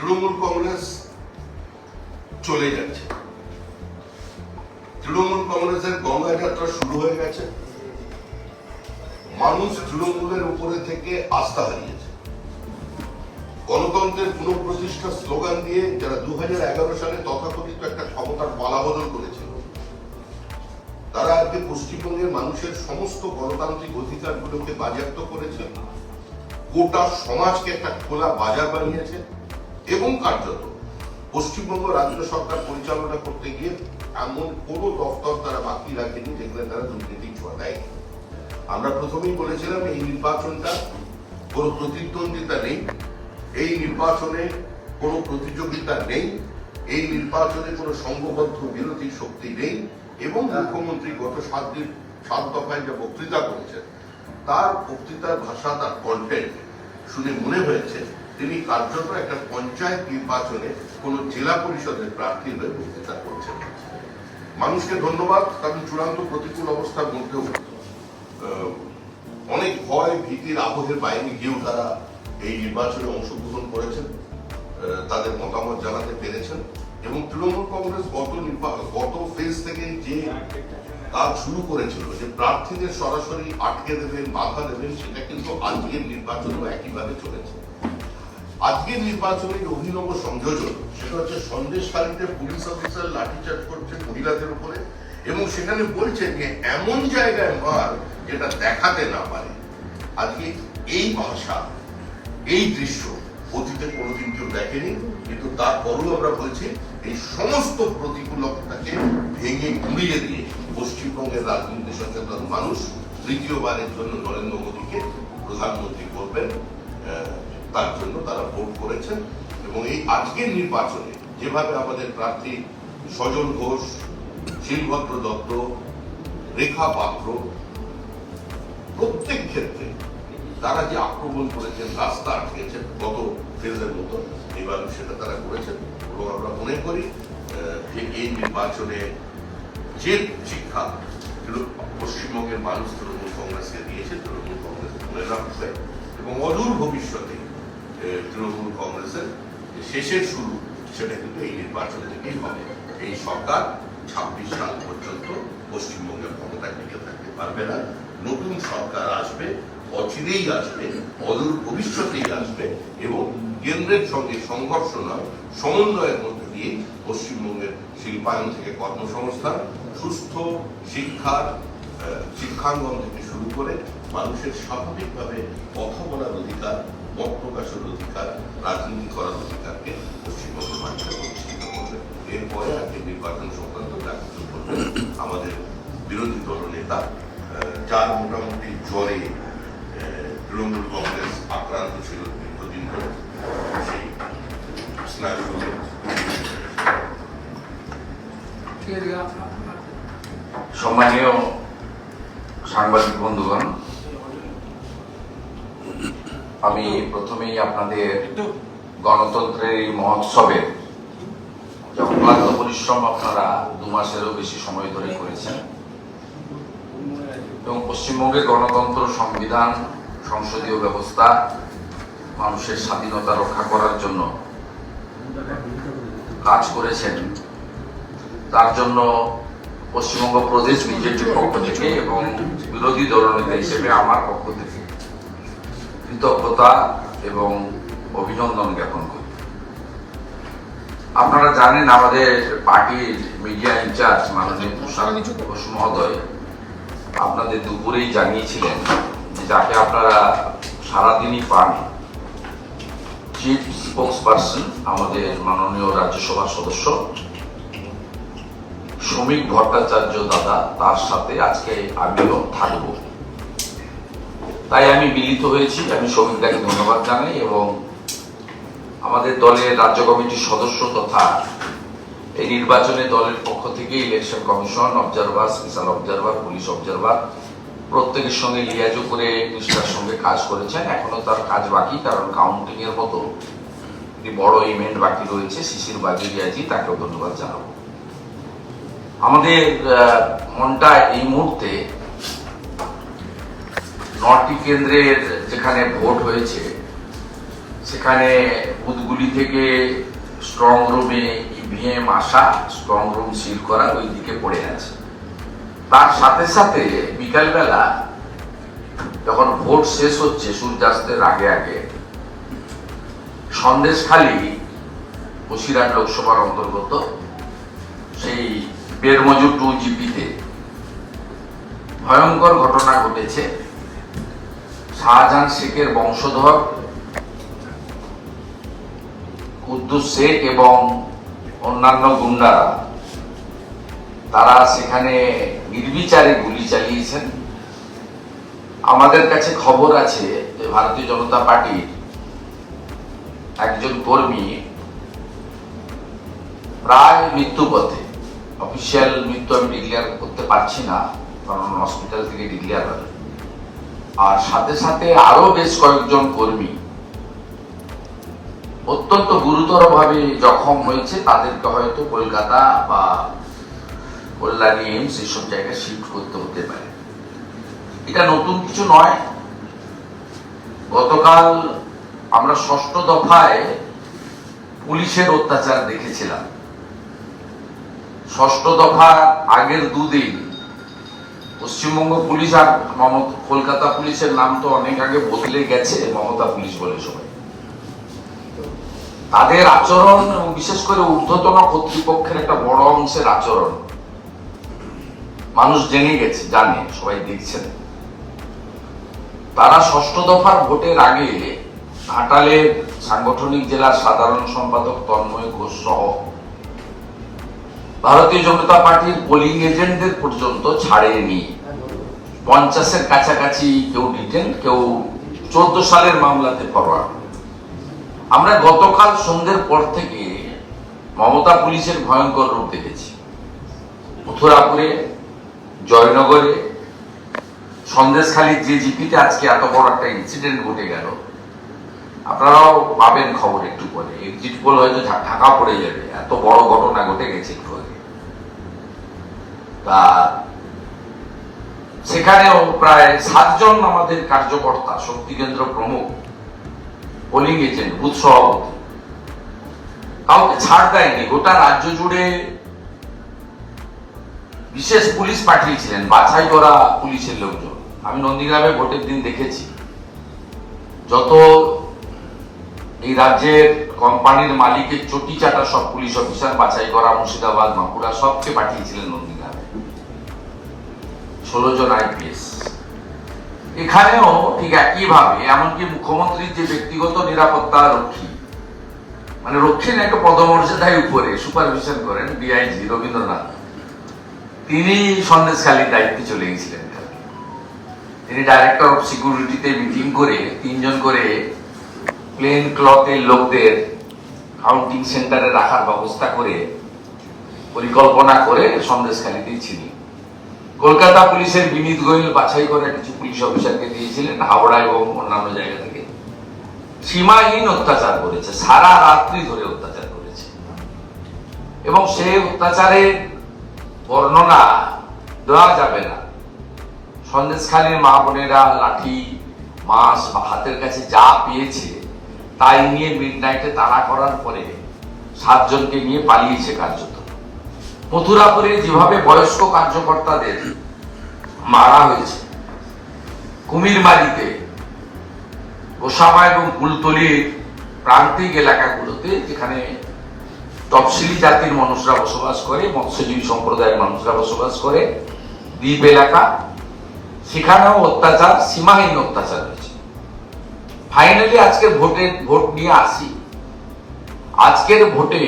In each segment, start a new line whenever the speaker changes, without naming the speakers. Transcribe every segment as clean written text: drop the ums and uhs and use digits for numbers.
তৃণমূল কংগ্রেস চলে যাচ্ছে। তৃণমূল কংগ্রেসের গঙ্গা যাত্রা শুরু হয়ে গেছে। মানুষ তৃণমূলের উপরে থেকে আস্থা হারিয়েছে। গণতন্ত্রের পুনঃপ্রতিষ্ঠা স্লোগান দিয়ে যারা 2011 সালে তথাকথিত একটা ক্ষমতার পালাবদল করেছিল, তারা আজকে পশ্চিমবঙ্গের মানুষের সমস্ত গণতান্ত্রিক অধিকারগুলোকে বাজেয়াপ্ত করেছে, গোটা সমাজকে একটা খোলা বাজার বানিয়েছে এবং কার্যত পশ্চিমবঙ্গ রাজ্য সরকার পরিচালনা করতে গিয়ে এমন কোন দপ্তর তারা বাকি রাখেনি যেখানে তারা দুর্নীতি ছোঁয়া দেয়। আমরা প্রথমেই বলেছিলাম এই নির্বাচনটা কোনো প্রতিদ্বন্দ্বিতা নেই, এই নির্বাচনে কোনো প্রতিযোগিতা নেই, এই নির্বাচনে কোনো সংঘবদ্ধ বিরোধী শক্তি নেই এবং মুখ্যমন্ত্রী গত 7 দফায় যে বক্তৃতা করেছেন, তার বক্তৃতার ভাষা, তার কন্টেন্ট শুনে মনে হয়েছে তিনি কার্যত একটা পঞ্চায়েত নির্বাচনে কোন জেলা পরিষদের প্রার্থী হয়ে বক্তৃতা করছেন। মানুষকে ধন্যবাদ, কারণ চূড়ান্ত প্রতিকূল অবস্থার মধ্যেও অনেক ভয় ভীতির আবহের বাইরে গিয়েও তারা এই নির্বাচনে অংশগ্রহণ করেছেন, তাদের মতামত জানাতে পেরেছেন এবং তৃণমূল কংগ্রেস গত ফেজ থেকে যে কাজ শুরু করেছিল যে প্রার্থীদের সরাসরি আটকে দেবেন, বাধা দেবেন, সেটা কিন্তু আজকের নির্বাচনেও একইভাবে চলেছে। আজকের নির্বাচনের অভিনব সংযোজন সেটা হচ্ছে সন্দেশখালীতে পুলিশ অফিসার লাঠিচার্জ করছে মহিলাদের উপরে এবং সেখানে বলছে যে এমন জায়গায় মার যেটা দেখাতে না পারে। আজকে এই ভাষা, এই দৃশ্য অতীতে কোনোদিন কেউ দেখেনি, কিন্তু তারপরও আমরা বলছি এই সমস্ত প্রতিকূলতাকে ভেঙে গুঁড়িয়ে দিয়ে পশ্চিমবঙ্গের রাজনীতি সচেতন মানুষ তৃতীয়বারের জন্য নরেন্দ্র মোদীকে প্রধানমন্ত্রী করবেন, তার জন্য তারা ভোট করেছেন। এবং এই আজকের নির্বাচনে যেভাবে আমাদের প্রার্থী সজল ঘোষ, শিলভদ্র দত্ত, রেখা পাত্র প্রত্যেক ক্ষেত্রে তারা যে আক্রমণ করেছেন, রাস্তা আটকেছেন গত ফেজের মতো, এবার সেটা তারা করেছেন এবং আমরা মনে করি যে এই নির্বাচনে যে শিক্ষা পশ্চিমবঙ্গের মানুষ তৃণমূল কংগ্রেসকে দিয়েছে, তৃণমূল কংগ্রেস ধরে রাখবে এবং অদূর ভবিষ্যতে তৃণমূল কংগ্রেসের শেষের শুরু সেটা কিন্তু এই নির্বাচন থেকেই হবে। এই সরকার 26 সাল পর্যন্ত পশ্চিমবঙ্গের ক্ষমতায় টিকে থাকতে পারবে না। নতুন সরকার আসবে, অচিরেই আসবে, অদূর ভবিষ্যতেই আসবে এবং কেন্দ্রের সঙ্গে সংঘর্ষ নয়, সমন্বয়ের মধ্যে দিয়ে পশ্চিমবঙ্গের শিল্পায়ন থেকে কর্মসংস্থান, সুস্থ শিক্ষাঙ্গন থেকে শুরু করে মানুষের স্বাভাবিকভাবে কথা বলার অধিকার, মত প্রকাশের অধিকার, রাজনীতি করার অধিকারকে পশ্চিমবঙ্গের মানুষের প্রতিষ্ঠিত করবে। এরপরে আজকে নির্বাচন সংক্রান্ত যা কিছু করবেন আমাদের বিরোধী দল নেতা, যার মোটামুটি জ্বরে তৃণমূল কংগ্রেস আক্রান্ত ছিল দীর্ঘদিন ধরে, সেই স্নায়ুগুলো।
সম্মানীয় সাংবাদিক বন্ধুগণ, আমি প্রথমেই আপনাদের গণতন্ত্রের এই মহোৎসবের যে অক্লান্ত পরিশ্রম আপনারা 2 মাসেরও বেশি সময় ধরে করেছেন এবং পশ্চিমবঙ্গের গণতন্ত্র, সংবিধান, সংসদীয় ব্যবস্থা, মানুষের স্বাধীনতা রক্ষা করার জন্য কাজ করেছেন, তার জন্য পশ্চিমবঙ্গ প্রদেশ বিজেপির পক্ষ থেকে এবং বিরোধী দলনেতা হিসেবে আমার পক্ষ থেকে কৃতজ্ঞতা এবং অভিনন্দন জ্ঞাপন করি। আপনারা জানেন আমাদের পার্টির মিডিয়া ইনচার্জ মাননীয় তুষার ঘোষ মহোদয় আপনাদের দুপুরেই জানিয়েছিলেন যে যাকে আপনারা সারাদিনই পান, চিফ স্পোক্স পার্সন আমাদের মাননীয় রাজ্যসভার সদস্য শ্রমিক ভট্টাচার্য দাদা, তার সাথে আজকে আমিও থাকব। তাই আমি মিলিত হয়েছি। আমি শ্রমিকদাকে ধন্যবাদ জানাই এবং আমাদের দলের রাজ্য কমিটির সদস্য তথা এই নির্বাচনে দলের পক্ষ থেকে election commission, observer, special observer, police observer প্রত্যেকের সঙ্গে লিয়াজো করে নিষ্ঠার সঙ্গে কাজ করেছেন। এখনো তার কাজ বাকি, কারণ কাউন্টিং এর মতো একটি বড় ইভেন্ট বাকি রয়েছে। শিশির বাগেরিয়াজি, তাকেও ধন্যবাদ জানাবো। আমাদের মনটা এই মুহূর্তে 9টি কেন্দ্রের যেখানে ভোট হয়েছে সেখানে বুথগুলি থেকে স্ট্রং রুমে ইভিএম আসা, স্ট্রং রুম সিল করা ওই দিকে পড়ে আছে। তার সাথে সাথে বিকালবেলা যখন ভোট শেষ হচ্ছে সূর্যাস্তের আগে আগে সন্দেশখালী বসিরহাট লোকসভার অন্তর্গত সেই বেরমজু 2 জিপিতে ভয়ঙ্কর ঘটনা ঘটেছে। শাহজাহান শেখের বংশধর কুদ্দুস শেখ এবং অন্যান্য গুন্ডারা তারা সেখানে নির্বিচারে গুলি চালিয়েছেন। আমাদের কাছে খবর আছে যে ভারতীয় জনতা পার্টির একজন কর্মী প্রায় মৃত্যুপথে। অফিসিয়াল মৃত্যু আমি ডিক্লেয়ার করতে পারছি না, কারণ হসপিটাল থেকে ডিক্লেয়ার হয়। আর সাথে সাথে আরো বেশ কয়েকজন কর্মী অত্যন্ত গুরুতর ভাবে জখম হয়েছে। তাদেরকে হয়তো কলকাতা বা কল্যাণী এইমস এসব জায়গায় শিফট করতে হতে পারে। এটা নতুন কিছু নয়। গতকাল আমরা 6ষ্ঠ দফায় পুলিশের অত্যাচার দেখেছিলাম। 6ষ্ঠ দফার আগের দুদিন পশ্চিমবঙ্গ পুলিশ আর কলকাতা পুলিশের নাম তো অনেক আগে বদলে গেছে, মমতা পুলিশ বলে সবাই। তাদের আচরণ এবং বিশেষ করে ঊর্ধ্বতন কর্তৃপক্ষের একটা বড় অংশের আচরণ মানুষ জেনে গেছে, জানে, সবাই দেখছেন। তারা 6ষ্ঠ দফার ভোটের আগে ঘাটালের সাংগঠনিক জেলার সাধারণ সম্পাদক তন্ময় ঘোষ সহ ভারতীয় জনতা পার্টির পোলিং এজেন্টদের পর্যন্ত ছাড়েনি। 50-এর কাছাকাছি কেউ ডিটেন, কেউ 14 সালের মামলাতে ফরওয়ার্ড। আমরা গতকাল সন্ধ্যের পর থেকে মমতা পুলিশের ভয়ঙ্কর রূপ দেখেছি। মথুরাপুরে, জয়নগরে, সন্দেশখালীর যে জিপিতে আজকে এত বড় একটা ইনসিডেন্ট ঘটে গেল। আপনারাও পাবেন খবর একটু পরে, এক্সিট পোল হয়তো ঢাকা পড়ে যাবে, এত বড় ঘটনা ঘটে গেছে একটু আগে। তা সেখানেও প্রায় 7 জন আমাদের কার্যকর্তা, শক্তি কেন্দ্র প্রমুখ, পোলিং এজেন্ট, বুথ সভাপতি, কাউকে ছাড় দেয়নি। গোটা রাজ্য জুড়ে বিশেষ পুলিশ পাঠিয়েছিলেন, বাছাই করা পুলিশের লোকজন। আমি নন্দীগ্রামে ভোটের দিন দেখেছি, যত এই রাজ্যের কোম্পানির মালিকের চটি চাটা সব পুলিশ অফিসার বাছাই করা, মুর্শিদাবাদ, বাঁকুড়া সবকে পাঠিয়েছিলেন নন্দীগ্রামে। 16 জন আইপিএস। এখানেও ঠিক একইভাবে, এমনকি মুখ্যমন্ত্রীর যে ব্যক্তিগত নিরাপত্তা রক্ষী, মানে রক্ষী না, একটা পদমর্যাদায় উপরে সুপারভিশন করেন ডিআইজি রবীন্দ্রনাথ, তিনি সন্দেশখালীর দায়িত্বে চলে গেছিলেন। তিনি ডাইরেক্টর অফ সিকিউরিটিতে মিটিং করে 3 জন করে প্লেন ক্লথের লোকদের কাউন্টিং সেন্টারে রাখার ব্যবস্থা করে পরিকল্পনা করে সন্দেশখালীতেই ছিলেন। কলকাতা পুলিশের বিনীত গোয়েল বাছাই করে কিছু পুলিশ অফিসারকে দিয়েছিলেন হাওড়া এবং অন্যান্য জায়গা থেকে। সীমাহীন অত্যাচার করেছে, সারা রাত্রি ধরে অত্যাচার করেছে, এবং সেই অত্যাচারের বর্ণনা দেওয়া যাবে না। সন্দেশখালীর মা বোনেরা লাঠি, মাছ বা হাতের কাছে যা পেয়েছে তাই নিয়ে মিডনাইটে তাড়া করার পরে 7 জনকে নিয়ে পালিয়েছে কার্যত। মথুরাপুরে যেভাবে বয়স্ক কার্যকর্তাদের মারা হয়েছে, কুমিরমারিতে, গোসাবা এবং কুলতলির প্রান্তিক এলাকাগুলোতে যেখানে তফসিলি জাতির মানুষরা বসবাস করে, মৎস্যজীবী সম্প্রদায়ের মানুষরা বসবাস করে, দ্বীপ এলাকা, সেখানেও অত্যাচার, সীমাহীন অত্যাচার হয়েছে। ফাইনালি আজকের ভোট নিয়ে আসি। আজকের ভোটে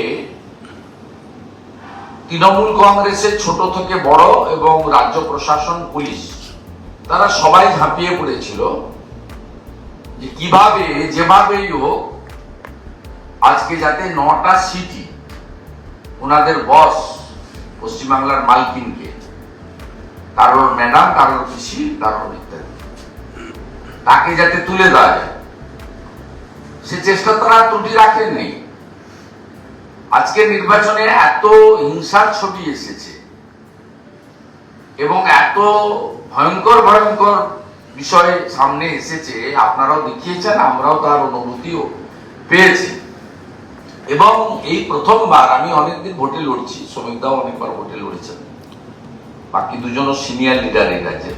তৃণমূল কংগ্রেসের ছোট থেকে বড় এবং রাজ্য প্রশাসন, পুলিশ, তারা সবাই ঝাঁপিয়ে পড়েছিল যে কিভাবে যেভাবেই হোক আজকে যাতে 9টা সিটি ওনাদের বস পশ্চিমবাংলার মালকিনকে, কারোর ম্যাডাম, কারোর পিসি, কারোর ইত্যাদি, তাকে যাতে তুলে দেওয়া যায়, সে চেষ্টা তারা ত্রুটি রাখেননি। আজকের নির্বাচনে এত হিংসার ছবি এসেছে এবং এত ভয়ঙ্কর ভয়ঙ্কর বিষয় সামনে এসেছে, আপনারাও দেখিয়েছেন, আমরাও তার অনুভূতিও পেয়েছি। এবং এই প্রথমবার আমি অনেকদিন ভোটে লড়ছি, শ্রমিকদাও অনেকবার ভোটে লড়েছেন, বাকি দুজনও সিনিয়র লিডার এই রাজ্যের।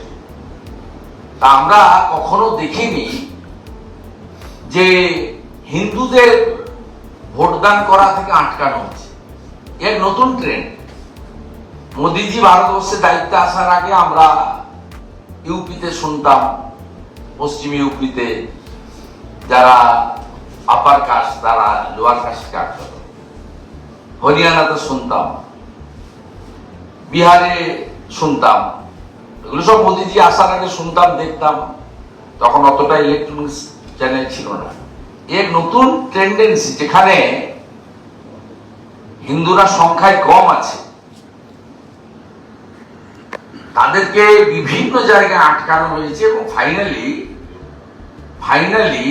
তা আমরা কখনো দেখিনি যে হিন্দুদের ভোটদান করা থেকে আটকানো হচ্ছে। এর নতুন ট্রেন্ড। মোদিজি ভারতবর্ষে দায়িত্বে আসার আগে আমরা ইউপিতে শুনতাম, পশ্চিম ইউপিতে যারা আপার কাস্ট তারা লোয়ার কাস্টকে আটকাত, হরিয়ানাতে শুনতাম, বিহারে শুনতাম, এগুলো সব মোদিজি আসার আগে শুনতাম, দেখতাম। তখন অতটা ইলেকট্রনিক্স চ্যানেল ছিল না। এর নতুন টেন্ডেন্সি, যেখানে হিন্দুরা সংখ্যায় কম আছে, তাদেরকে বিভিন্ন জায়গায় আটকানো হয়েছে এবং ফাইনালি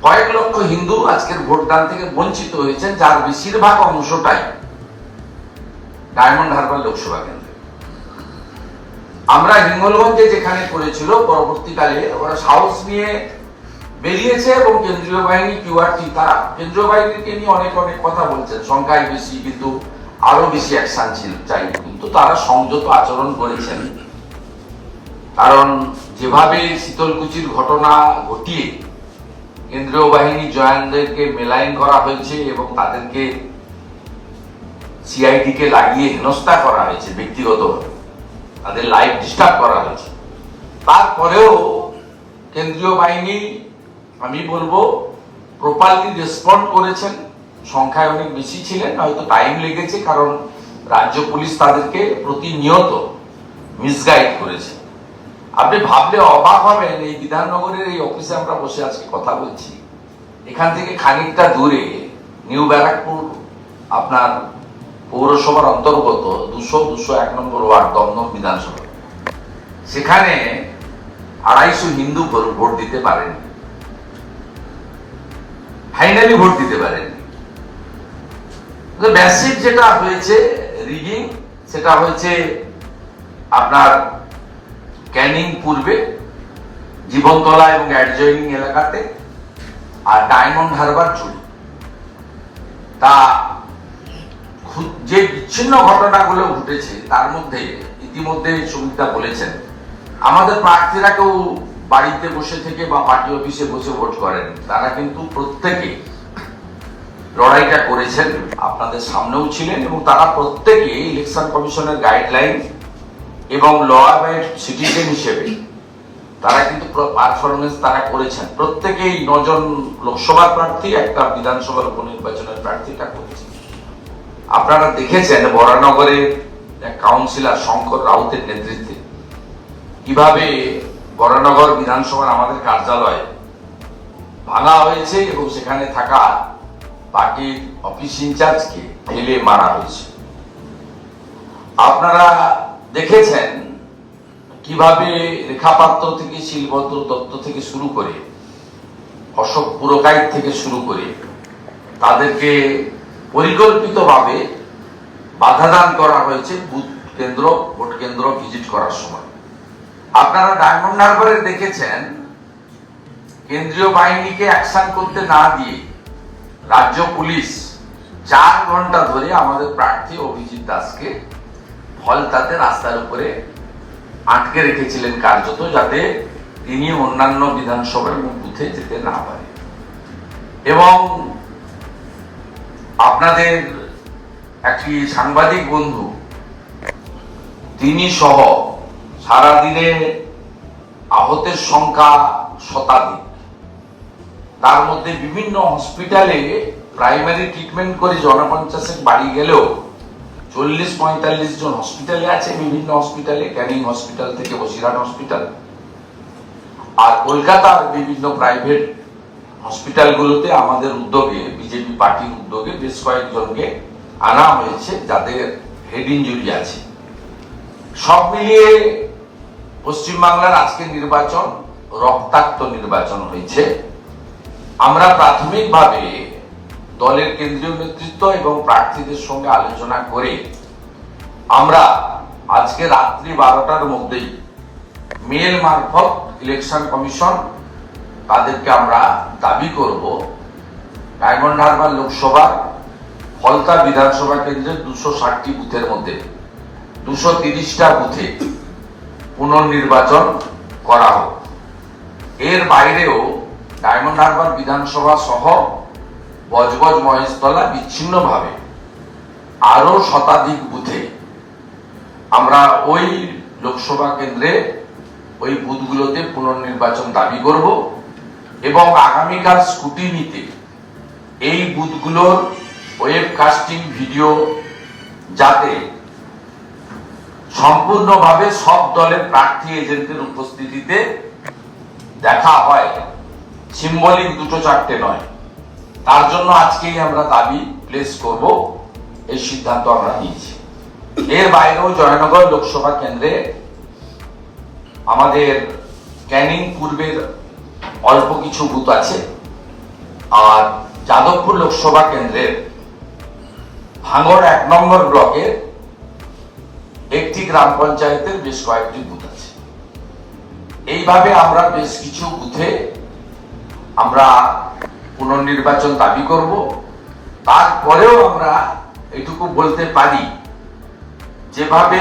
কয়েক লক্ষ হিন্দু আজকের ভোটদান থেকে বঞ্চিত হয়েছেন, যার বেশিরভাগ অংশটাই ডায়মন্ড হারবার লোকসভা কেন্দ্রে। আমরা হিঙ্গলগঞ্জে যেখানে করেছিল, পরবর্তীকালে ওরা সাহস নিয়ে বেরিয়েছে এবং কেন্দ্রীয় বাহিনী কিউআরটি, তারা কেন্দ্রীয় বাহিনীকে নিয়ে অনেক কথা বলছেন, সংখ্যায় বেশি কিন্তু আরো বেশি অ্যাকশন চাই, কিন্তু তারা সংযত আচরণ করেছেন। কারণ যেভাবে শীতলকুচির ঘটনা ঘটিয়ে কেন্দ্রীয় বাহিনী জওয়ানদেরকে মেলাইন করা হয়েছে এবং তাদেরকে সিআইডি কে লাগিয়ে হেনস্থা করা হয়েছে, ব্যক্তিগতভাবে তাদের লাইফ ডিস্টার্ব করা হয়েছে, তারপরেও কেন্দ্রীয় বাহিনী আমি বলবো প্রপারলি রেসপন্ড করেছেন। সংখ্যায় অনেক বেশি ছিলেন, হয়তো টাইম লেগেছে, কারণ রাজ্য পুলিশ তাদেরকে প্রতিনিয়ত মিসগাইড করেছে। আপনি ভাবলে অবাক হবেন, এই বিধাননগরের এই অফিসে আমরা বসে আজকে কথা বলছি, এখান থেকে খানিকটা দূরে নিউ ব্যারাকপুর আপনার পৌরসভার অন্তর্গত 201 নম্বর ওয়ার্ড দমদম বিধানসভা, সেখানে 250 হিন্দু ভোট দিতে পারেন, ফাইনালি ভোট দিতে পারেন। ম্যাসিভ যেটা হয়েছে রিগিং, সেটা হয়েছে আপনার ক্যানিং পূর্বে, জীবনতলা এবং অ্যাডজয়নিং এলাকাতে, আর ডায়মন্ড হারবার জুড়ে। তা যে বিচ্ছিন্ন ঘটনাগুলো ঘটেছে তার মধ্যে ইতিমধ্যে সুমিতা বলেছেন, আমাদের প্রার্থীরা কেউ বাড়িতে বসে থেকে বা পার্টি অফিসে বসে ভোট করেন, তারা কিন্তু প্রত্যেকে লড়াইটা করেছেন, আপনাদের সামনেও ছিলেন, এবং তারা প্রত্যেকে ইলেকশন কমিশনের গাইডলাইন এবং ল অ্যাবাইড সিটিজেন হিসেবে তারা কিন্তু পারফরমেন্স তারা করেছেন। প্রত্যেকেই 9 জন লোকসভার প্রার্থী, একটা বিধানসভার উপনির্বাচনের প্রার্থীটা করেছেন। আপনারা দেখেছেন বরানগরের কাউন্সিলর শঙ্কর রাউতের নেতৃত্বে কিভাবে বরানগর বিধানসভার আমাদের কার্যালয় ভাঙা হয়েছে এবং সেখানে থাকা পার্টির অফিস ইনচার্জকে ফেলে মারা হয়েছে। আপনারা দেখেছেন কিভাবে রেখাপাত্র থেকে শিলভদ্র দত্ত থেকে শুরু করে অশোক পুরকাইত থেকে শুরু করে তাদেরকে পরিকল্পিতভাবে বাধাদান করা হয়েছে বুথ কেন্দ্র, ভোট কেন্দ্র ভিজিট করার সময়। আপনারা ডায়মন্ড হারবারে দেখেছেন কেন্দ্রীয় বাহিনীকে অ্যাকশন করতে না দিয়ে রাজ্য পুলিশ 4 ঘন্টা ধরে আমাদের প্রার্থী অভিজিৎ দাসকে ফলতাতে রাস্তার উপরে আটকে রেখেছিলেন কার্যত, যাতে তিনি অন্যান্য বিধানসভার বুথে যেতে না পারে। এবং আপনাদের একটি সাংবাদিক বন্ধু, তিনি সহ সারাদিনে আহতের সংখ্যা শতাধিক, তার মধ্যে বিভিন্ন হসপিটালে প্রাইমারি ট্রিটমেন্ট করে 50 বাড়ি গেলেও 40-45 জন হসপিটালে আছে, বিভিন্ন হসপিটালে, ক্যানিং হসপিটাল থেকে বসিরহাট হসপিটাল, আর কলকাতার বিভিন্ন প্রাইভেট হসপিটালগুলোতে আমাদের উদ্যোগে, বিজেপি পার্টির উদ্যোগে বেশ কয়েকজনকে আনা হয়েছে যাদের হেড ইনজুরি আছে। সব মিলিয়ে পশ্চিমবাংলার আজকে নির্বাচন রক্তাক্ত নির্বাচন হয়েছে। আমরা প্রাথমিকভাবে দলের কেন্দ্রীয় নেতৃত্ব এবং প্রার্থীদের সঙ্গে আলোচনা করে আমরা আজকে রাত্রি 12টার মধ্যেই মেল মারফত ইলেকশন কমিশন তাদেরকে আমরা দাবি করব ডায়মন্ড হারবার লোকসভা ফলতা বিধানসভা কেন্দ্রের 260টি বুথের মধ্যে 230টা বুথে পুনর্নির্বাচন করা হোক। এর বাইরেও ডায়মন্ড হারবার বিধানসভা সহ বজবজ মহেশতলা বিচ্ছিন্নভাবে আরো শতাধিক বুথে আমরা ওই লোকসভা কেন্দ্রে ওই বুথগুলোতে পুনর্নির্বাচন দাবি করব এবং আগামীকাল স্কুটিনিতে এই বুথগুলোর ওয়েবকাস্টিং ভিডিও যাতে সম্পূর্ণভাবে সব দলের প্রার্থী এজেন্টের উপস্থিতিতে দেখা হয়, সিম্বলিক 2-4টে নয়, তার জন্য আজকেই আমরা দাবি প্লেস করব, এই সিদ্ধান্ত আমরা নিয়েছি। এর বাইরেও জয়নগর লোকসভা কেন্দ্রে আমাদের ক্যানিং পূর্বের অল্প কিছু বুথ আছে, আর যাদবপুর লোকসভা কেন্দ্রের ভাঙড় 1 নম্বর ব্লকের একটি গ্রাম পঞ্চায়েতের বেশ কয়েকটি বুথ আছে। এইভাবে আমরা বেশ কিছু বুথে আমরা পুনর্নির্বাচন দাবি করব। তারপরেও আমরা এটুকু বলতে পারি, যেভাবে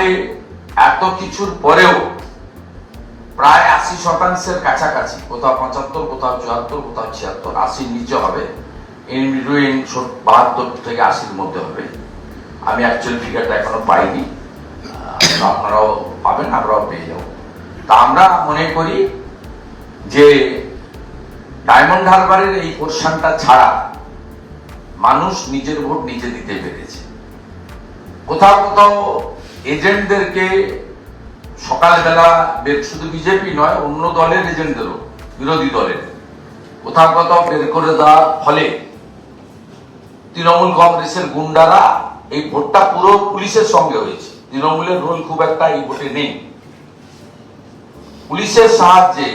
এত কিছুর পরেও প্রায় 80% কাছাকাছি, কোথাও 75, কোথাও 74, কোথাও 76, 80 নিচে হবে, ইন বিটুইন 72 থেকে 80-র মধ্যে হবে। আমি অ্যাকচুয়াল ফিগারটা এখনো পাইনি, আপনারাও পাবেন, আমরাও পেয়ে যাব। তা আমরা মনে করি যে ডায়মন্ড হারবারের এই পোর্শনটা ছাড়া মানুষ নিজের ভোট নিজে দিতে পেরেছে। কোথাও কোথাও এজেন্টদেরকে সকালবেলা শুধু বিজেপি নয়, অন্য দলের এজেন্টদেরও, বিরোধী দলের কোথাও কোথাও বের করে দেওয়ার ফলে তৃণমূল কংগ্রেসের গুন্ডারা এই ভোটটা পুরো পুলিশের সঙ্গে হয়েছে। তৃণমূলের রোল খুব একটা এই ভোটে নেই। পুলিশের সাহায্যে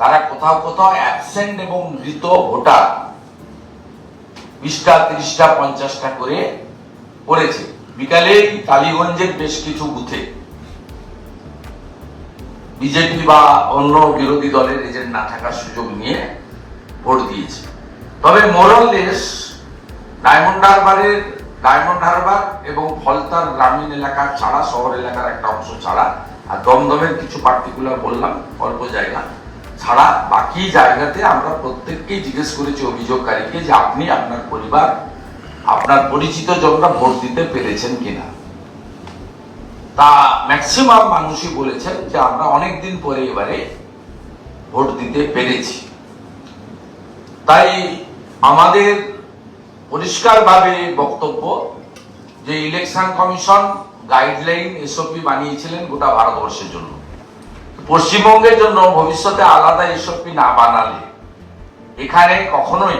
তারা কোথাও কোথাও অ্যাবসেন্ট এবং মৃত ভোটার 20টা, 30টা, 50টা করে করেছে। বিকালে টালিগঞ্জের বেশ কিছু বুথে বিজেপি বা অন্য বিরোধী দলের এজেন্ট না থাকার সুযোগ নিয়ে ভোট দিয়েছে। তবে মোরাললেস ডায়মন্ড হারবার এবং ফলতার গ্রামীণ এলাকা ছাড়া, শহর এলাকার একটা অংশ ছাড়া, আর দমদমের কিছু পার্টিকুলার বললাম অল্প জায়গা ছাড়া, বাকি জায়গাতে আমরা প্রত্যেককেই জিজ্ঞেস করেছি অভিযোগকারীকে যে আপনি আপনার পরিবার, আপনার পরিচিত জনরা ভোট দিতে পেরেছেন কিনা। তা ম্যাক্সিমাম মানুষই বলেছেন যে আমরা অনেকদিন পরে এবারে ভোট দিতে পেরেছি। তাই আমাদের পরিষ্কারভাবে বক্তব্য যে ইলেকশন কমিশন গাইডলাইন এসওপি বানিয়েছিলেন গোটা ভারতবর্ষের জন্য, পশ্চিমবঙ্গের জন্য ভবিষ্যতে আলাদা এসওপি না বানালে এখানে কখনোই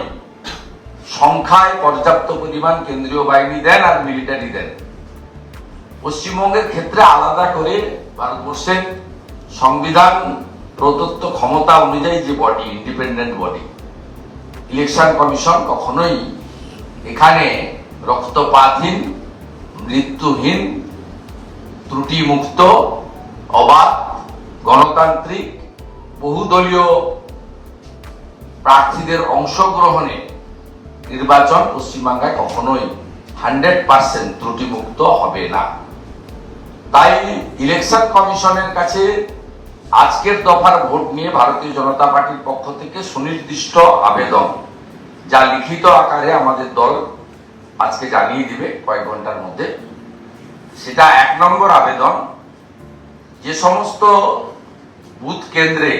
সংখ্যায় পর্যাপ্ত পরিমাণ কেন্দ্রীয় বাহিনী দেন আর মিলিটারি দেন। পশ্চিমবঙ্গের ক্ষেত্রে আলাদা করে ভারতবর্ষের সংবিধান প্রদত্ত ক্ষমতা অনুযায়ী যে body, independent body, election commission কখনোই এখানে রক্তপাতহীন, মৃত্যুহীন, ত্রুটিমুক্ত, অবাধ, গণতান্ত্রিক, বহুদলীয় প্রার্থীদের অংশগ্রহণে নির্বাচন পশ্চিমবাংলায় কখনোই 100% ত্রুটিমুক্ত হবে না। তাই ইলেকশন কমিশনের কাছে আজকের দফার ভোট নিয়ে ভারতীয় জনতা পার্টির পক্ষ থেকে সুনির্দিষ্ট আবেদন, যা লিখিত আকারে আমাদের দল আজকে জানিয়ে দিবে কয়েক ঘন্টার মধ্যে। সেটা 1 নম্বর আবেদন, যে সমস্ত বুথ কেন্দ্রে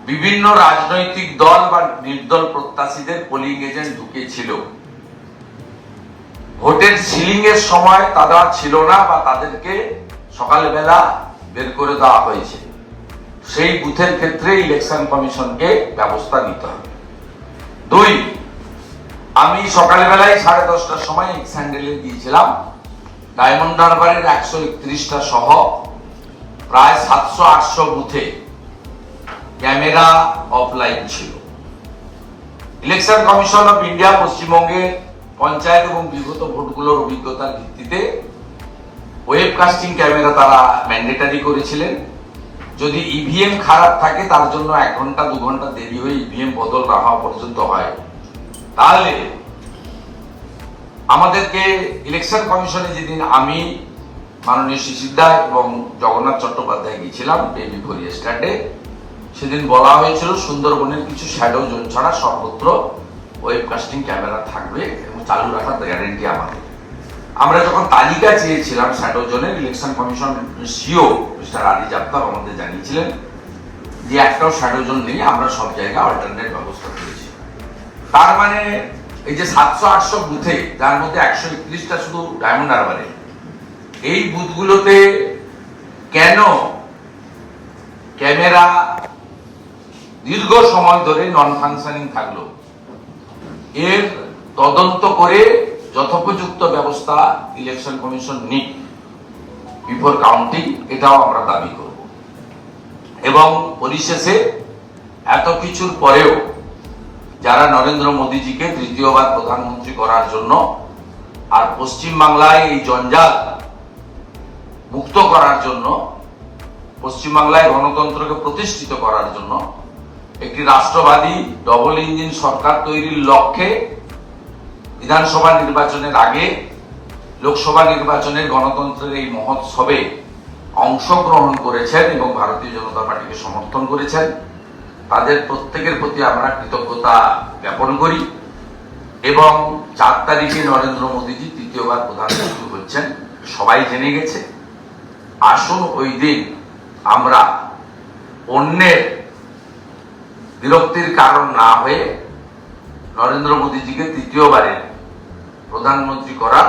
বিভিন্ন রাজনৈতিক দল বা নির্দল প্রত্যাশীদের পোলিং এজেন্ট ঢুকেছিল, ভোটের সিলিং এর সময় তারা ছিল না বা তাদেরকে সকালবেলা বের করে দেওয়া হয়েছে, সেই বুথের ক্ষেত্রে ইলেকশন কমিশনকে ব্যবস্থা নিতে হবে। 2, আমি সকালবেলায় 10:30টার সময় এক্স হ্যান্ডেলে দিয়েছিলাম ডায়মন্ড হারবারের 131টা সহ প্রায় 700-800 বুথে ক্যামেরা অফলাইন ছিল। ইলেকশন কমিশন অফ ইন্ডিয়া পশ্চিমবঙ্গের পঞ্চায়েত এবং বিগত ভোটগুলোর অভিজ্ঞতার ভিত্তিতে ওয়েবকাস্টিং ক্যামেরা তারা ম্যান্ডেটারি করেছিলেন যদি ইভিএম খারাপ থাকে তার জন্য 1 ঘন্টা 2 ঘন্টা দেরি হয়ে ইভিএম বদল না হওয়া পর্যন্ত হয়, তাহলে আমাদেরকে ইলেকশন কমিশনে যেদিন আমি মাননীয় শিশির দা এবং জগন্নাথ চট্টোপাধ্যায় গিয়েছিলাম বেবি ফরিয়া স্ট্যান্ডে, সেদিন বলা হয়েছিল সুন্দরবনের কিছু শ্যাডো জোন ছাড়া সর্বত্র ওয়েবকাস্টিং ক্যামেরা থাকবে এবং চালু রাখার গ্যারেন্টি আমাদের। আমরা যখন তালিকা চেয়েছিলাম শ্যাডো জোনের, election commission CO mister Ali Jaftab আমাদের জানিয়েছিলেন যে একটাও শ্যাডো জোন নেই, আমরা সব জায়গায় অল্টারনেট ব্যবস্থা করেছি। তার মানে এই যে 700-800 বুথে, যার মধ্যে 131টা শুধু ডায়মন্ড হারবারে, এই বুথগুলোতে কেন ক্যামেরা দীর্ঘ সময় ধরে নন ফাংশনিং থাকলো, এর তদন্ত করে যথোপযুক্ত ব্যবস্থা ইলেকশন কমিশন নিক বিফোর কাউন্টিং, এটাও আমরা দাবি করব। এবং পরিশেষে এত কিছুর পরেও যারা নরেন্দ্র মোদীজিকে তৃতীয়বার প্রধানমন্ত্রী করার জন্য আর পশ্চিম বাংলায় এই জঞ্জাল মুক্ত করার জন্য, পশ্চিমবাংলায় গণতন্ত্রকে প্রতিষ্ঠিত করার জন্য একটি রাষ্ট্রবাদী ডবল ইঞ্জিন সরকার তৈরির লক্ষ্যে বিধানসভা নির্বাচনের আগে লোকসভা নির্বাচনের গণতন্ত্রের এই মহোৎসবে অংশগ্রহণ করেছেন এবং ভারতীয় জনতা পার্টিকে সমর্থন করেছেন, তাদের প্রত্যেকের প্রতি আমরা কৃতজ্ঞতা জ্ঞাপন করি। এবং 4 তারিখে নরেন্দ্র মোদীজি তৃতীয়বার প্রধানমন্ত্রী হচ্ছেন, সবাই জেনে গেছে। আসুন ওই দিন আমরা অন্যের বিরক্তির কারণ না হয়ে নরেন্দ্র মোদীজিকে তৃতীয়বারের প্রধানমন্ত্রী করার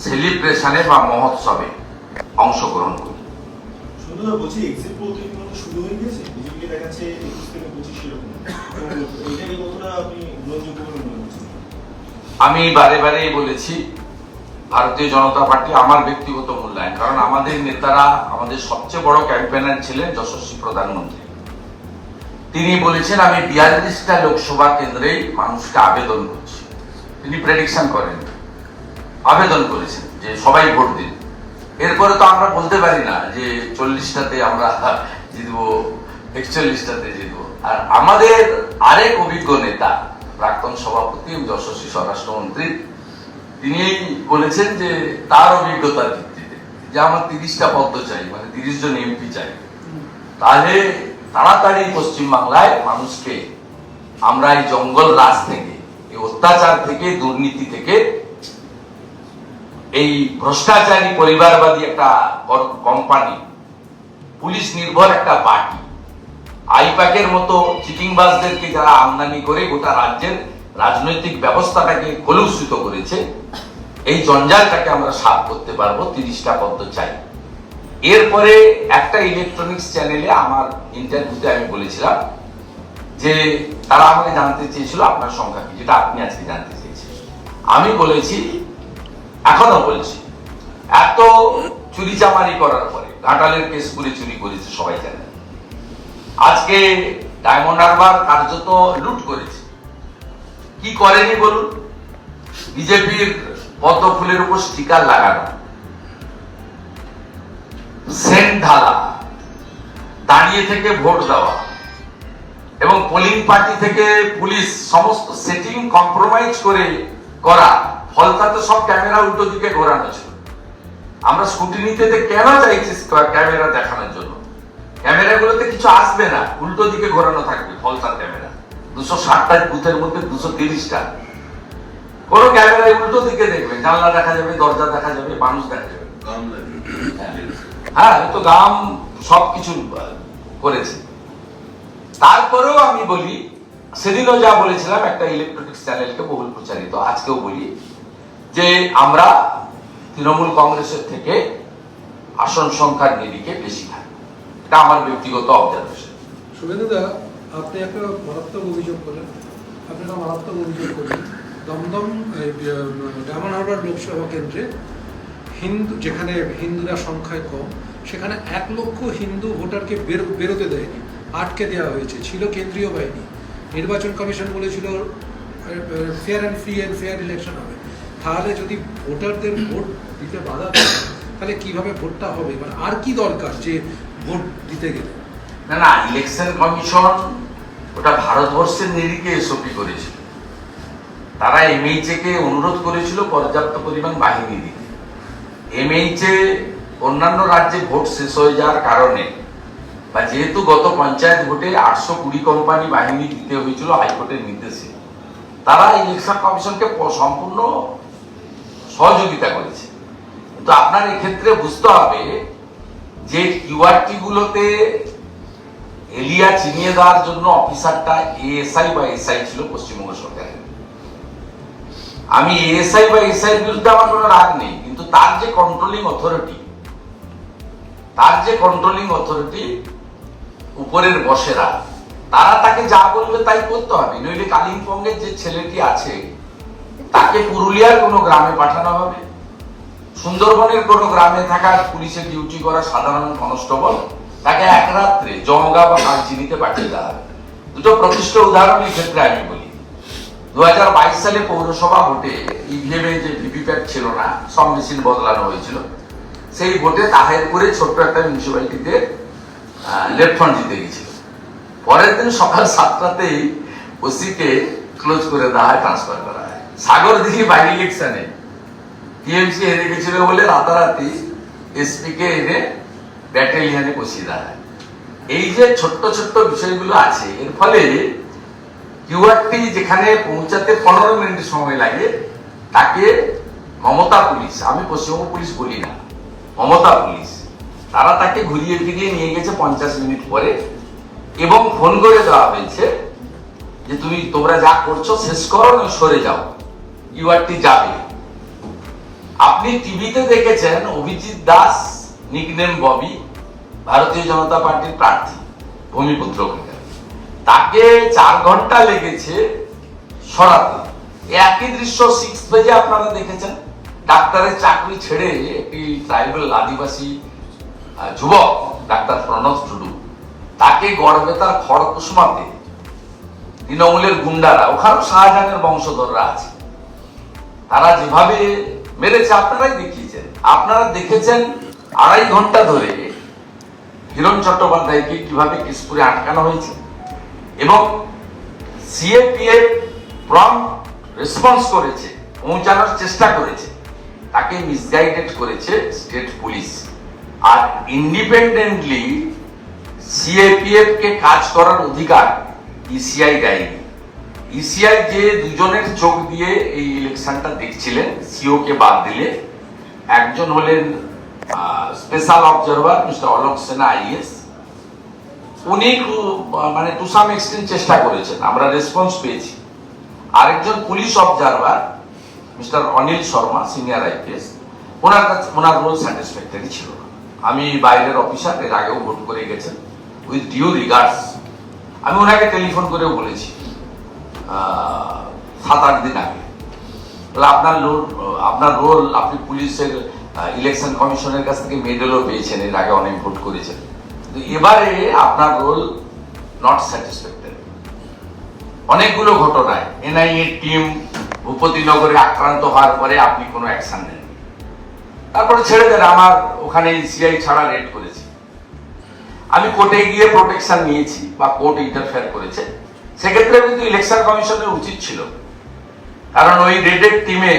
সেলিব্রেশনে বা মহোৎসবে অংশগ্রহণ করি।
সুন্দর বলছি, এক্সিট পোল শুরু হয়ে গেছে, বিজেপিকে দেখাচ্ছে 21 থেকে 25 এরকম। এইটাকে কতটা আপনি গ্রহণযোগ্য বলে মনে করছেন?
আমি বারে বারে বলেছি, ভারতীয় জনতা পার্টি আমার ব্যক্তিগত মূল্যায়ন, কারণ আমাদের নেতারা, আমাদের সবচেয়ে বড় ক্যাম্পেনার ছিলেন যশস্বী প্রধানমন্ত্রী। তিনি বলেছেন আমি 42টা লোকসভা কেন্দ্রেই মানুষকে আবেদন করছি। তিনি প্রেডিকশন করেন, আবেদন করেছেন যে সবাই ভোট দিন। এরপরে তো আমরা বলতে পারি না যে 40টাতে আমরা জিতবো, 41টাতে জিতবো। আর আমাদের আরেক অভিজ্ঞ নেতা, প্রাক্তন সভাপতি যশস্বী স্বরাষ্ট্রমন্ত্রী, তিনি বলেছেন যে তার অভিজ্ঞতার ভিত্তিতে যে আমার 30টা পদ্ম চাই, মানে 30 জন এমপি চাই, তাহলে তাড়াতাড়ি পশ্চিমবাংলায় মানুষকে আমরা এই জঙ্গল রাজ থেকে, এই অত্যাচার থেকে, দুর্নীতি থেকে, এই ভ্রষ্টাচারী পরিবারবাদী একটা কোম্পানি, পুলিশ নির্ভর একটা পার্টি, আইপ্যাকের মতো চিটিংবাজদেরকে যারা আমদানি করে গোটা রাজ্যের রাজনৈতিক ব্যবস্থাটাকে কলুষিত করেছে, এই জঞ্জালটাকে আমরা সাফ করতে পারবো। 30টা পদ্ম চাই। এরপরে একটা ইলেকট্রনিক্স চ্যানেলে আমার ইন্টারভিউতে আমি বলেছিলাম যে তারা আমাকে জানতে চেয়েছিল আপনার সংখ্যা কি, যেটা আপনি আজকে জানতে চেয়েছেন। আমি বলেছি, এখনো বলছি, এত চুরিচামারি করার পরে, ঘাটালের কেস করে চুরি করেছে সবাই জানে, আজকে ডায়মন্ড হারবার কার্যত লুট করেছে। কি করেনি বলুন? বিজেপির পদ্ম ফুলের উপর স্টিকার লাগানো, সেন্ট ঢালা, দাঁড়িয়ে থেকে ভোট দেওয়া এবং পোলিং পার্টি থেকে পুলিশ সমস্ত সেটিং কম্প্রোমাইজ করে করা, ফলতাতে সব ক্যামেরা উল্টো দিকে ঘোরানো ছিল। আমরা স্কুটিনিতে কেন চাইছি ক্যামেরা দেখানোর জন্য? ক্যামেরাগুলোতে কিছু আসবে না, উল্টো দিকে ঘোরানো থাকবে ফলতার ক্যামেরা। 260টা বুথের মধ্যে 230টা কোনো ক্যামেরায় উল্টো দিকে দেখবে, জানলা দেখা যাবে, দরজা দেখা যাবে, মানুষ দেখা যাবে। হ্যাঁ, তো গাম সবকিছু করেছে। তারপরেও আমি বলি, সেদিনও যা বলেছিলাম একটা ইলেকট্রনিক্স চ্যানেলকে বহুল প্রচারিত, আজকেও বলি যে আমরা তৃণমূল কংগ্রেসের থেকে আসন সংখ্যার নিরিখে বেশি থাকি। এটা আমার ব্যক্তিগত অবজারভেশন।
শুভেন্দুদা, আপনি একটা মারাত্মক অভিযোগ করলেন, দমদম ডায়মন্ড হারবার লোকসভা কেন্দ্রে যেখানে হিন্দুরা সংখ্যায় কম, সেখানে 1 লক্ষ হিন্দু ভোটারকে বেরোতে দেয়নি, আটকে দেওয়া হয়েছে। ছিল কেন্দ্রীয় বাহিনী। নির্বাচন কমিশন বলেছিল fair and free and fair election হবে। তাহলে যদি ভোটারদের ভোট দিতে বাধা দেয়, তাহলে কিভাবে ভোটটা হবে? মানে আর কি দরকার যে ভোট দিতে গেলে?
না না, ইলেকশন কমিশন ওটা ভারতবর্ষের নিরিখে এসওপি করেছিল। তারা এমএইচএ কে অনুরোধ করেছিল পর্যাপ্ত পরিমাণ বাহিনী দিতে। এমএইচএ অন্যান্য রাজ্যে ভোট শেষ হয়ে যাওয়ার কারণে, বা যেহেতু গত পঞ্চায়েত ভোটে 820 কোম্পানি বাহিনী দিতে হয়েছিল হাইকোর্টের নির্দেশে, তারা ইলেকশন কমিশনকে সম্পূর্ণ সহযোগিতা করেছে। কিন্তু আপনার এক্ষেত্রে বুঝতে হবে যে কিউআরটি গুলোতে এলিয়া চিনিয়ে দেওয়ার জন্য অফিসারটা এএসআই বা এসআই ছিল পশ্চিমবঙ্গ সরকারের। আমি এএসআই বা এসআই এর বিরুদ্ধে আমার কোনো রাগ নেই, কিন্তু তার যে কন্ট্রোলিং অথরিটি উপরের বসেরা, তারা তাকে যা বলবে তাই করতে হবে। নইলে কালিম্পংয়ের যে ছেলেটি আছে তাকে পুরুলিয়ার কোনো গ্রামে পাঠানো হবে, সুন্দরবনের কোনো গ্রামে থাকা পুলিশের ডিউটি করা সাধারণ কনস্টেবল তাকে এক রাত্রে জমগা বা কালচিনিতে পাঠিয়ে দেওয়া হবে। দুটো প্রতিষ্ঠিত উদাহরণের ক্ষেত্রে আমি বলি, 2022 সালে পৌরসভা ভোটে ইভিএম এ যে ভিভিপ্যাট ছিল না, সব মেশিন বদলানো হয়েছিল। সেই ভোটে তাহেরপুরে ছোট্ট একটা মিউনিসিপ্যালিটিতে লেফট জিতে গেছিল। পরের দিন সকাল 7টাতেই ওসিকে ক্লোজ করে দেওয়া হয়, ট্রান্সফার করা হয়। সাগরদিঘি বাই ইলেকশনে টিএমসি হেরে গেছিল বলে রাতারাতি এসপি কে এনে ব্যাটালিয়নে বসিয়ে দেওয়া হয়। এই যে ছোট্ট ছোট্ট বিষয়গুলো আছে, এর ফলে কিউআরটি যেখানে পৌঁছাতে 15 মিনিট সময় লাগে, তাকে মমতা পুলিশ, আমি পশ্চিমবঙ্গ পুলিশ বলি না, মমতা পুলিশ, তারা তাকে ঘুরিয়ে ফিরিয়ে নিয়ে গেছে 50 মিনিট পরে, এবং ফোন করে দেওয়া হয়েছে যে তোমরা যা করছো শেষ করো, নয় সরে যাও, কিউআরটি যাবে। আপনি টিভিতে দেখেছেন অভিজিৎ দাস নিকনেম ববি, ভারতীয় জনতা পার্টির প্রার্থী, ভূমিপুত্র, তাকে 4 ঘন্টা লেগেছে সরাতে। একই দৃশ্য 6 পেজে আপনারা দেখেছেন। ডাক্তারের চাকরি ছেড়ে একটি ট্রাইবাল আদিবাসী যুবক ডাক্তার প্রণব টুডু, তাকে গড়বেতার খড়কুসমাতে তৃণমূলের গুন্ডারা, ওখানেও শাহজাহানের বংশধররা আছে, তারা যেভাবে মেরেছে আপনারাই দেখিয়েছেন। আপনারা দেখেছেন 2.5 ঘন্টা ধরে হিরণ চট্টোপাধ্যায়কে কিভাবে কেশপুরে আটকানো হয়েছে, এবং সিএপিএফ প্রম্পট রেসপন্স করেছে, পৌঁছানোর চেষ্টা করেছে, তাকে মিসগাইডেড করেছে স্টেট পুলিশ। আর ইন্ডিপেন্ডেন্টলি সিএপিএফ কে কাজ করার অধিকার ইসিআই দেয়নি। ইসিআই যে দুজনের চোখ দিয়ে এই ইলেকশনটা দেখছিলেন, সিও কে বাদ দিলে, একজন হলেন স্পেশাল অবজারভার মিস্টার অলোক সেনা আইএস, উনি মানে টু সাম এক্সটেন্ট চেষ্টা করেছেন, আমরা রেসপন্স পেয়েছি। আরেকজন police observer mister Anil Sharma, senior IPS, ওনার রোল স্যাটিসফ্যাক্টরি ছিল না। আমি বাইরের অফিসার, এর আগেও ভোট করে গেছেন, উইথ ডিউ রিগার্ডস। আমি ওনাকে টেলিফোন করেও বলেছি 7-8 দিন আগে, আপনার রোল, আপনি পুলিশের ইলেকশন কমিশনের কাছ থেকে মেডেলও পেয়েছেন, এর আগে অনেক ভোট করেছেন, এবারে আপনার রোল নট স্যাটিসফ্যাক্টরি। অনেকগুলো ঘটনায় এনআইএ টিম ভূপতিনগরে আক্রান্ত হওয়ার পরে আপনি কোনো অ্যাকশন নেন, তারপরে ছেড়ে দেন, আমার ওখানে সিআই ছাড়া রেড করেছি, আমি কোর্টে গিয়ে প্রোটেকশন নিয়েছি বা কোর্ট ইন্টারফেয়ার করেছে, সেক্ষেত্রে কিন্তু ইলেকশন কমিশনের উচিত ছিল, কারণ ওই রেডের টিমে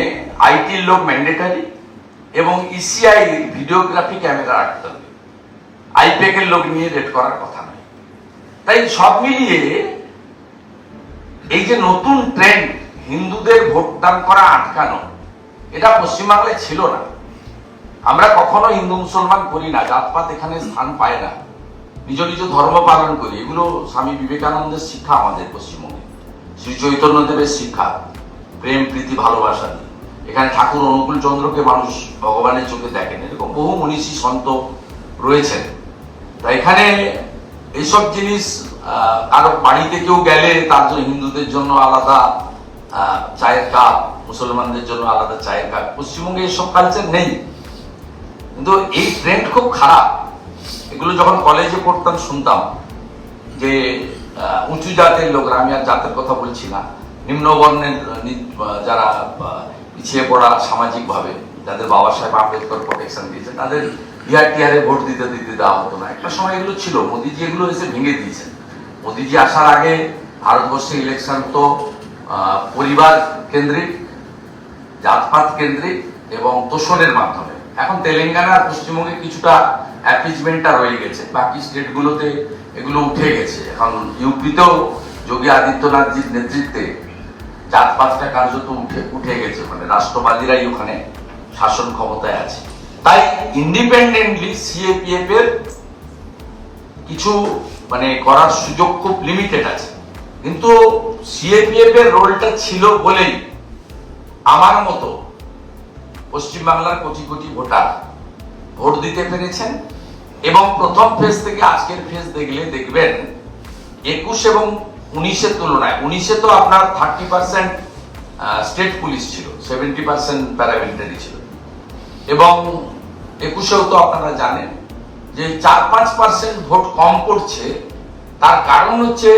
আইটির লোক ম্যান্ডেটারি, এবং ইসিআই ভিডিওগ্রাফি ক্যামেরা রাখতে হবে, আইপ্যাক এর লোক নিয়ে রেড করার কথা নয়। তাই সব মিলিয়ে এই যে নতুন ট্রেন্ড, হিন্দুদের ভোটদান করা আটকানো, এটা পশ্চিমবাংলায় ছিল না। আমরা কখনো হিন্দু মুসলমান করি না, জাতপাত এখানে স্থান পায় না, নিজ নিজ ধর্ম পালন করি। এগুলো স্বামী বিবেকানন্দের শিক্ষা, আমাদের পশ্চিমবঙ্গে শ্রী চৈতন্য দেবের শিক্ষা, প্রেম প্রীতি ভালোবাসা দিয়ে। এখানে ঠাকুর অনুকূল চন্দ্রকে মানুষ ভগবানের চোখে দেখেন, এরকম বহু মনীষী সন্ত রয়েছেন। তাই এখানে এইসব জিনিস, কারো বাড়িতে কেউ গেলে তার জন্য হিন্দুদের জন্য আলাদা চায়ের কাপ, মুসলমানদের জন্য আলাদা চায়ের কাপ, পশ্চিমবঙ্গে এইসব কালচার নেই। কিন্তু এই ট্রেন্ড খুব খারাপ। এগুলো যখন কলেজে পড়তাম শুনতাম যে উঁচু জাতের লোকরা, আমি আর জাতের কথা বলছি না, নিম্নবর্ণের যারা পিছিয়ে পড়া সামাজিক ভাবে, যাদের বাবা সাহেব আম্বেদকর প্রোটেকশন দিয়েছে, তাদের বিআরটিআরে ভোট দিতে দিতে দেওয়া হতো না। একটা সময় এগুলো ছিল, মোদিজি এগুলো এসে ভেঙে দিয়েছেন। মোদিজি আসার আগে ভারতবর্ষে ইলেকশন তো পরিবার কেন্দ্রিক, জাতপাত কেন্দ্রিক এবং তোষণের মাধ্যমে। এখন তেলেঙ্গানা আর পশ্চিমবঙ্গে কিছুটা অ্যাপিজমেন্টটা রয়ে গেছে, বাকি স্টেটগুলোতে এগুলো উঠে গেছে। এখন ইউপিতেও যোগী আদিত্যনাথজির নেতৃত্বে জাতপাতটা কার্যত উঠে গেছে, মানে রাষ্ট্রবাদীরাই ওখানে শাসন ক্ষমতায় আছে। তাই ইন্ডিপেন্ডেন্টলি সিএপিএফ এর কিছু মানে করার সুযোগ খুব লিমিটেড আছে, কিন্তু সিএপিএফ এর রোলটা ছিল বলেই আমার মতো পশ্চিমবাংলার কোটি কোটি ভোটার ভোট দিতে পেরেছেন। এবং প্রথম ফেজ থেকে আজকের ফেজ দেখবেন 21 এবং 19-এর তুলনায় 19-এ তো আপনার 30% স্টেট পুলিশ ছিল, 70% প্যারামিলিটারি ছিল, এবং 21-এও তো আপনারা জানেন যে 4-5% ভোট কম পড়ছে। তার কারণ হচ্ছে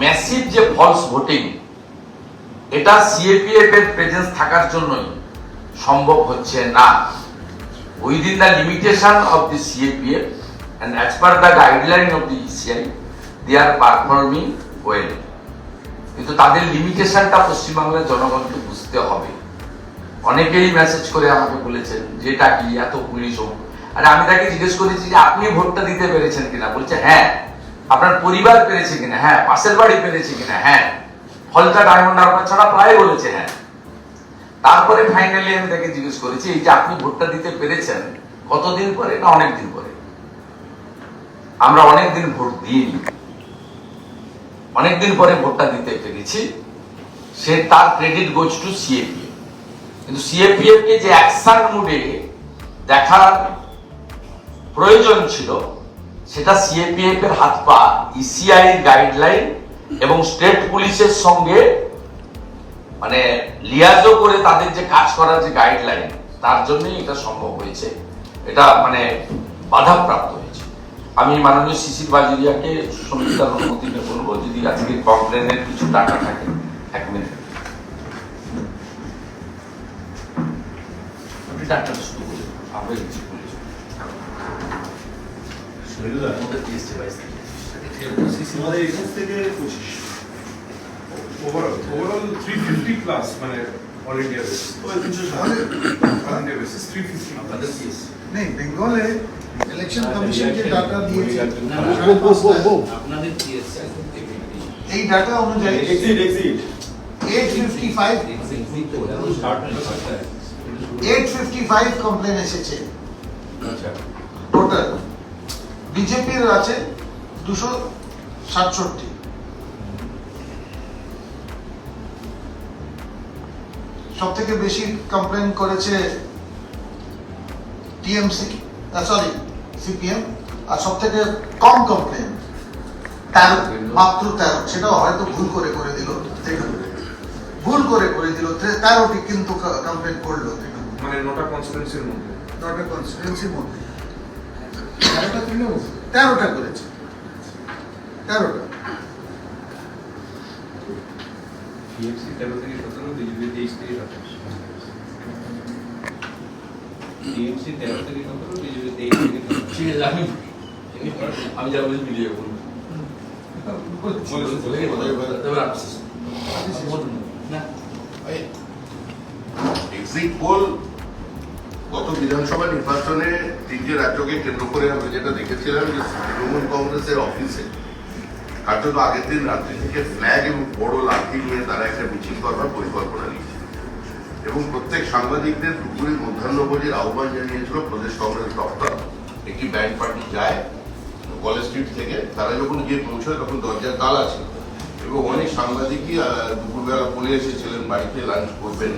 ম্যাসিভ যে ফলস ভোটিং, এটা সিএপিএফ এর প্রেজেন্স থাকার জন্যই সম্ভব হচ্ছে না। Within the limitation of the CAPF and as per the guideline of the ECI, they are performing well. কিন্তু তাদের লিমিটেশনটা পশ্চিমবাংলার জনগণকে বুঝতে হবে। অনেকেই মেসেজ করে আমাকে বলেছেন যেটা কি এত পুলিশ হোক, আর আমি তাকে জিজ্ঞেস করেছি যে আপনি ভোটটা দিতে পেরেছেন কিনা, বলছে হ্যাঁ। আপনার পরিবার পেরেছে কিনা, হ্যাঁ। পাশের বাড়ি পেরেছে কিনা, হ্যাঁ। ফলতা ডায়মন্ড হারবার ছাড়া প্রায় বলেছে হ্যাঁ। তারপরে ফাইনালি আমি তাকে জিজ্ঞেস করেছি এই যে আপনি ভোটটা দিতে পেরেছেন কতদিন পরে না অনেক দিন পরে। আমরা অনেকদিন ভোট দিইনি, অনেকদিন পরে ভোটটা দিতে পেরেছি, সে তার ক্রেডিট গোজ টু সিএপিএফ। কিন্তু সিএপিএফ কে যে অ্যাকশন মুডে দেখার প্রয়োজন ছিল সেটা সিএপিএফ এর হাত পা ইসিআই গাইডলাইন এবং স্টেট পুলিশের সঙ্গে মানে লিয়াজো করে তাদের যে কাজ করার যে গাইডলাইন, তার জন্যই এটা সম্ভব হয়েছে। এটা মানে বাধাপ্রাপ্ত হয়েছে। আমি মাননীয় শিশির বাজুরিয়াকে সুসংহিতার অনুমতিতে বলবো যদি আজকে কমপ্লেনের কিছু ডাটা থাকে 1 মিনিট। আপনি ডাটা শুরু করুন, আমরা কিছু বলি।
আমাদের 21 থেকে 25
Overall 350 plus মানে all India basis. All India basis 350
আপনাদের কি
नहीं बंगाल है इलेक्शन कमीशन के डाटा दिए
আপনাদের কি আছে
এই ডাটা অনুযায়ী
এক্সিট
855 কমপ্লেন এসেছে টোটাল। বিজেপির আছে 267, সব থেকে বেশি কমপ্লেন করেছে টিএমসি, সরি সিপিএম, আর সব থেকে কম কমপ্লেন 13, মাত্র 13। সেটা হয়তো ভুল করে দিল, ভুল করে দিল 13টি কিন্তু কমপ্লেন করলো
মানে নটা কনস্টিটিউয়েন্সির মধ্যে।
নটা কনস্টিটিউয়েন্সির মধ্যে 13টা করেছে, 13টা।
টিএমসি 13 থেকে 17, বিজেপি 23 থেকে 27।
টিএমসি 13 থেকে 17, বিজেপি 23 থেকে 27।
ঠিক আছে, আমি যা বলি মিলিয়ে বলবো।
এক্সিট পোল গত বিধানসভা নির্বাচনে 3টে রাজ্যকে কেন্দ্র করে আমরা যেটা দেখেছিলাম যে তৃণমূল কংগ্রেসের অফিসে কার্যত আগের দিন রাত্রি থেকে ফ্ল্যাগ এবং বড় লাঠি নিয়ে তারা একটা মিছিল করবার পরিকল্পনা নিয়েছিল এবং প্রত্যেক সাংবাদিকদের দুপুরে মধ্যাহ্নভোজের আহ্বান জানিয়েছিল প্রদেশ কংগ্রেস দপ্তর। একটি ব্যান্ড পার্টি যায় কলেজ স্ট্রিট থেকে, তারা যখন গিয়ে পৌঁছয় তখন দরজার তালা ছিল এবং অনেক সাংবাদিকই দুপুরবেলা বলে এসেছিলেন বাড়িতে লাঞ্চ করবেন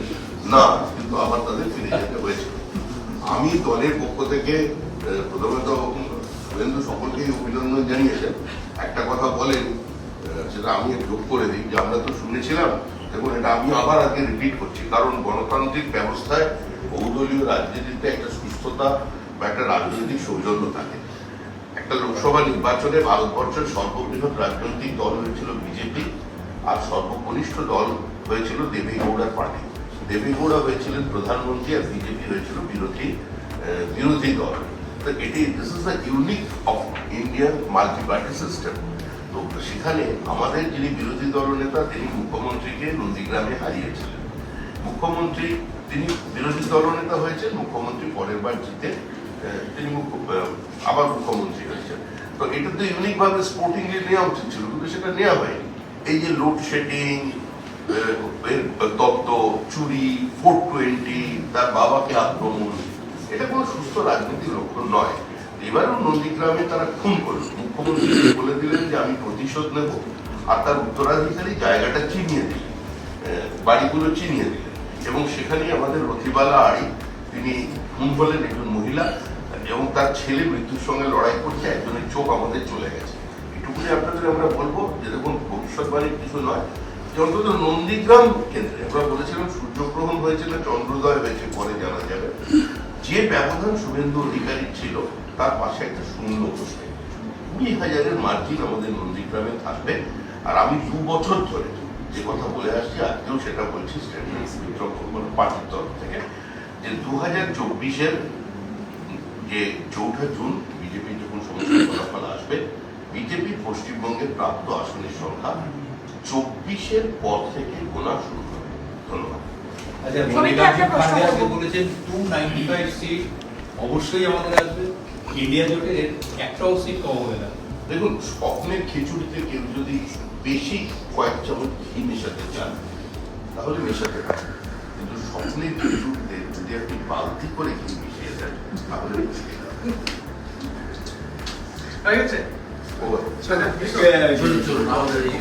না, কিন্তু আবার তাদের ফিরে যেতে হয়েছিল। আমি দলের পক্ষ থেকে প্রথমে তো শুভেন্দু সকলকেই অভিনন্দন জানিয়েছেন। একটা কথা বলেন, সেটা আমি যোগ করে দিই যে আমরা তো শুনেছিলাম, দেখুন এটা আমি আবার আগে রিপিট করছি, কারণ গণতান্ত্রিক ব্যবস্থায় বহুদলীয় রাজনীতিতে একটা সুস্থতা বা একটা রাজনৈতিক সৌজন্য থাকে। একটা লোকসভা নির্বাচনে ভারতবর্ষের সর্ববৃহৎ রাজনৈতিক দল হয়েছিল বিজেপি, আর সর্বকনিষ্ঠ দল হয়েছিল দেবেগৌড়ার পার্টি। দেবেগৌড়া হয়েছিলেন প্রধানমন্ত্রী আর বিজেপি হয়েছিল বিরোধী দল। তো এটি this is the unique of Indian multi party system. তো সেখানে আমাদের যিনি বিরোধী দলনেতা তিনি মুখ্যমন্ত্রীকে নন্দীগ্রামে হারিয়েছিলেন। মুখ্যমন্ত্রী তিনি বিরোধী দলনেতা হয়েছেন, মুখ্যমন্ত্রী পরের বার জিতে তিনি আবার মুখ্যমন্ত্রী হয়েছেন। তো এটা তো ইউনিক ভাবে স্পোর্টিংলি নেওয়া উচিত ছিল, কিন্তু সেটা নেওয়া হয়নি। এই যে লোডশেডিং, তত্ত্ব চুরি, 420, তার বাবাকে আক্রমণ, এটা কোনো সুস্থ রাজনীতির লক্ষণ নয়। এবারেও নন্দীগ্রামে তারা খুন করল, মুখ্যমন্ত্রী বলে দিলেন যে আমি প্রতিশোধ নেব, আর তার উত্তরাধিকারী জায়গাটা চিনিয়ে দিলেন, বাড়িগুলো চিনিয়ে দিলেন। এবং সেখানে আমাদের রথিবালা আড়ি তিনি খুন হলেন, একজন মহিলা, এবং তার ছেলে মৃত্যুর সঙ্গে লড়াই করছে, একজনের চোখ আমাদের চলে গেছে। এটুকুনি আপনাদের আমরা বলবো যে দেখুন, ভবিষ্যৎবাণীর কিছু নয়, যে অন্তত নন্দীগ্রাম কেন্দ্রে আমরা বলেছিলাম সূর্যগ্রহণ হয়েছে না চন্দ্রোদয় হয়েছে পরে জানা যাবে, যে ব্যবধান শুভেন্দু অধিকারী ছিল তার পাশে একটা শূন্য বসবে। 20,000-এর মার্জিন আমাদের নন্দীগ্রামে থাকবে। আর আমি 2 বছর ধরে যে কথা বলে আসছি, আজকেও সেটা বলছি স্টেটমেন্ট পার্টির তরফ থেকে, যে 2024-এর যে 4 জুন বিজেপি যখন সমস্ত ফলাফল আসবে, বিজেপি পশ্চিমবঙ্গের প্রাপ্ত আসনের সংখ্যা 24-এর পর থেকে গোনা শুরু হবে। ধন্যবাদ।
আচ্ছা,
সবাইকে একটা প্রশ্ন
পান্ডে আপনি
করবো।
বলেছেন 295 সিট অবশ্যই আমাদের আসবে, ইন্ডিয়া জোটের একটাও সিট কম হবে না।
দেখুন, স্বপ্নের খিচুড়িতে কেউ যদি বেশি কয়েক চামচ ঘি মেশাতে চান তাহলে মেশাতে পারেন, কিন্তু স্বপ্নের খিচুড়িতে যদি আপনি বালতি করে ঘি মিশিয়ে দেন তাহলে মুশকিল।
হয়ে গেছে?
Over.
চলুন আমাদের এই